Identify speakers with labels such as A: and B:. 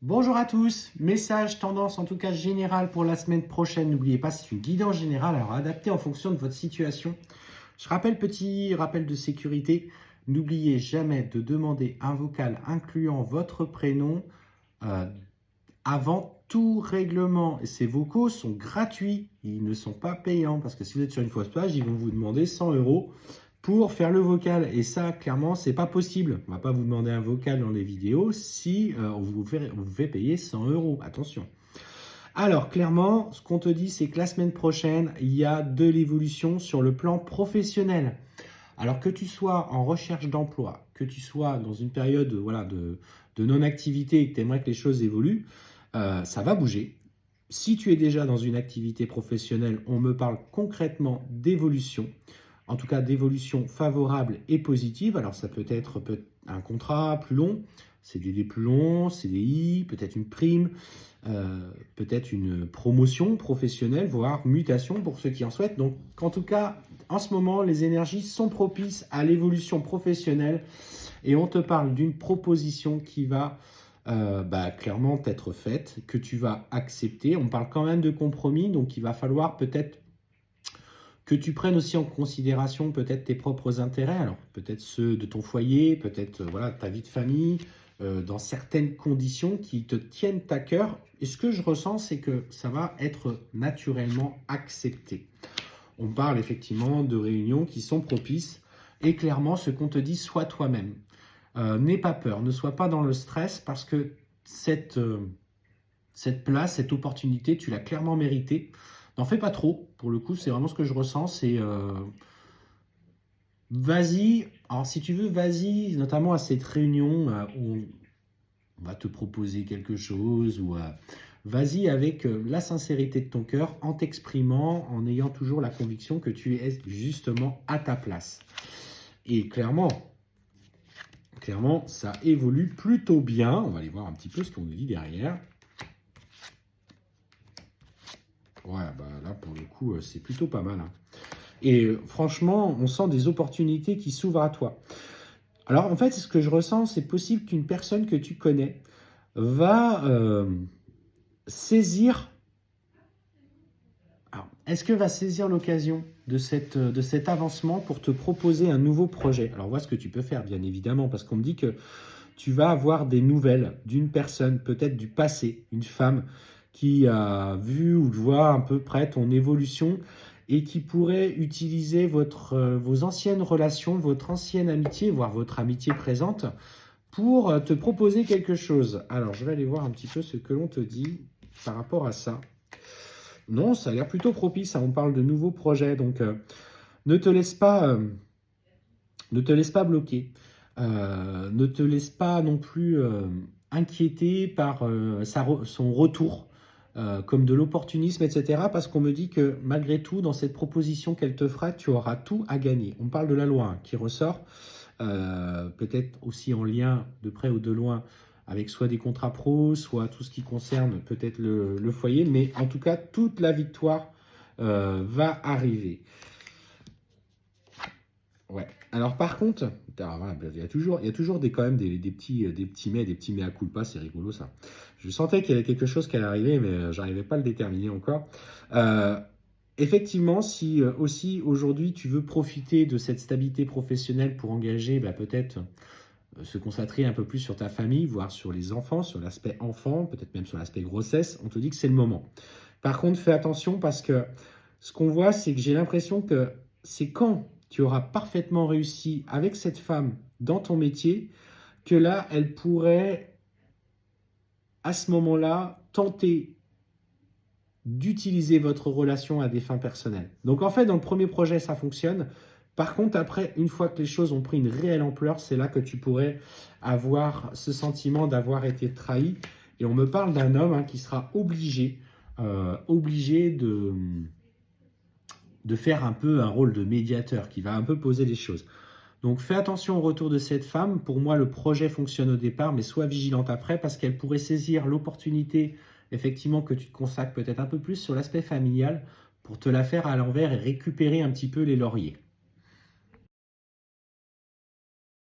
A: Bonjour à tous, message tendance en tout cas générale pour la semaine prochaine. N'oubliez pas, c'est une guidance générale, alors adaptée en fonction de votre situation. Je rappelle, petit rappel de sécurité, n'oubliez jamais de demander un vocal incluant votre prénom euh, avant tout règlement. Et ces vocaux sont gratuits, ils ne sont pas payants parce que si vous êtes sur une fausse page, ils vont vous demander 100 € pour faire le vocal. Et ça, clairement, c'est pas possible. On va pas vous demander un vocal dans les vidéos si on vous fait payer 100 €. Attention. Alors, clairement, ce qu'on te dit, c'est que la semaine prochaine, il y a de l'évolution sur le plan professionnel. Alors que tu sois en recherche d'emploi, que tu sois dans une période de non-activité et que tu aimerais que les choses évoluent, ça va bouger. Si tu es déjà dans une activité professionnelle, on me parle concrètement d'évolution, en tout cas d'évolution favorable et positive. Alors ça peut être un contrat plus long, CDD plus long, CDI, peut-être une prime, peut-être une promotion professionnelle, voire mutation pour ceux qui en souhaitent. Donc en tout cas, en ce moment, les énergies sont propices à l'évolution professionnelle et on te parle d'une proposition qui va clairement être faite, que tu vas accepter. On parle quand même de compromis, donc il va falloir peut-être que tu prennes aussi en considération peut-être tes propres intérêts, alors peut-être ceux de ton foyer, peut-être ta vie de famille, dans certaines conditions qui te tiennent à cœur. Et ce que je ressens, c'est que ça va être naturellement accepté. On parle effectivement de réunions qui sont propices et clairement ce qu'on te dit, sois toi-même. N'aie pas peur, ne sois pas dans le stress parce que cette place, cette opportunité, tu l'as clairement méritée. N'en fais pas trop, pour le coup, c'est vraiment ce que je ressens, c'est vas-y, alors si tu veux, vas-y, notamment à cette réunion où on va te proposer quelque chose, ou vas-y avec la sincérité de ton cœur, en t'exprimant, en ayant toujours la conviction que tu es justement à ta place. Et clairement, ça évolue plutôt bien. On va aller voir un petit peu ce qu'on nous dit derrière. Ouais, là, pour le coup, c'est plutôt pas mal. Hein. Et franchement, on sent des opportunités qui s'ouvrent à toi. Alors, en fait, ce que je ressens, c'est possible qu'une personne que tu connais va saisir... Alors, est-ce que va saisir l'occasion de cet avancement pour te proposer un nouveau projet? Alors, vois ce que tu peux faire, bien évidemment, parce qu'on me dit que tu vas avoir des nouvelles d'une personne, peut-être du passé, une femme qui a vu ou voit à peu près ton évolution et qui pourrait utiliser vos anciennes relations, votre ancienne amitié, voire votre amitié présente, pour te proposer quelque chose. Alors, je vais aller voir un petit peu ce que l'on te dit par rapport à ça. Non, ça a l'air plutôt propice. Hein. On parle de nouveaux projets, donc ne te laisse pas bloquer. Ne te laisse pas non plus inquiéter par son retour, comme de l'opportunisme, etc. Parce qu'on me dit que malgré tout, dans cette proposition qu'elle te fera, tu auras tout à gagner. On parle de la loi qui ressort, peut-être aussi en lien de près ou de loin avec soit des contrats pro, soit tout ce qui concerne peut-être le foyer. Mais en tout cas, toute la victoire va arriver. Ouais. Alors par contre, il y a toujours quand même des petits mea culpa, c'est rigolo ça. Je sentais qu'il y avait quelque chose qui allait arriver, mais j'arrivais pas à le déterminer encore. Effectivement, si aussi aujourd'hui tu veux profiter de cette stabilité professionnelle pour engager peut-être se concentrer un peu plus sur ta famille, voire sur les enfants, sur l'aspect enfant, peut-être même sur l'aspect grossesse, on te dit que c'est le moment. Par contre, fais attention parce que ce qu'on voit, c'est que j'ai l'impression que c'est quand tu auras parfaitement réussi avec cette femme dans ton métier que là, elle pourrait, à ce moment-là, tenter d'utiliser votre relation à des fins personnelles. Donc en fait, dans le premier projet, ça fonctionne. Par contre, après, une fois que les choses ont pris une réelle ampleur, c'est là que tu pourrais avoir ce sentiment d'avoir été trahi. Et on me parle d'un homme qui sera obligé de faire un peu un rôle de médiateur, qui va un peu poser les choses. Donc fais attention au retour de cette femme. Pour moi, le projet fonctionne au départ, mais sois vigilante après parce qu'elle pourrait saisir l'opportunité, effectivement, que tu te consacres peut-être un peu plus sur l'aspect familial pour te la faire à l'envers et récupérer un petit peu les lauriers.